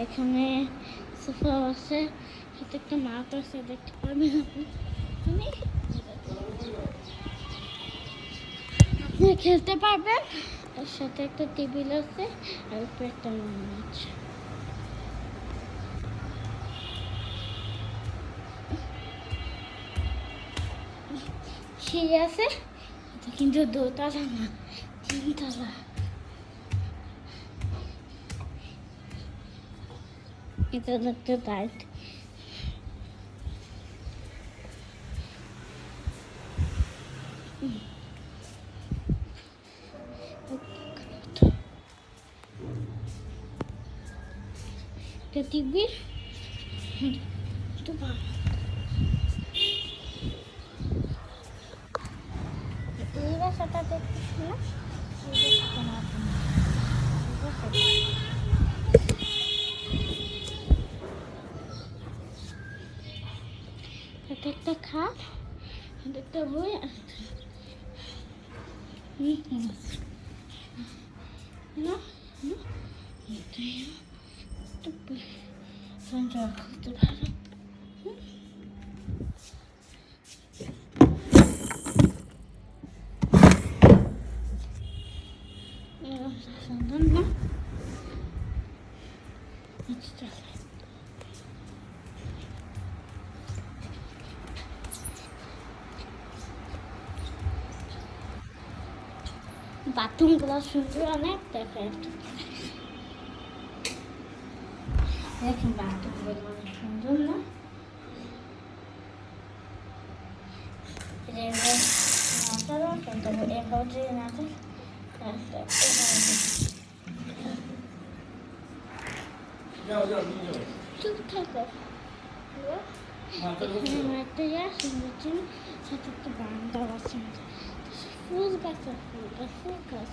এখানে সোফা আছে, সাথে একটা মাপ আছে, দেখতে পারবেন আপনি। আপনি খেলতে পারবেন। এর সাথে একটা টেবিল আছে আর উপরে একটা রুম আছে। সিঁড়ি আছে, এটা কিন্তু দোতলা না, তিনতলা। এটা দেখতে টাইট। এটা টিভি, এটা ভালো। এই বাসাটা দেখতেছি না, এটা একটা খাট, এটা একটা বই আছে। না খুলতে ভালো। সুন্দর না? বাথরুমগুলো সুন্দর, অনেক দেখায়। দেখেন বাথরুমগুলো অনেক সুন্দর না? চুপ থাকো। একটা সাথে একটা বারান্দা আছে, ফুল গাছ, ফুল গাছ, ফুল গাছ,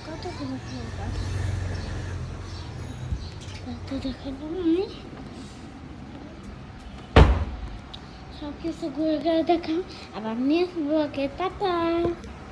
কতগুলো ফুল গাছ দেখালাম আমি। সব কিছু ঘুরে ঘুরে দেখাম, আবার নেক্সট ব্লগে টাটা।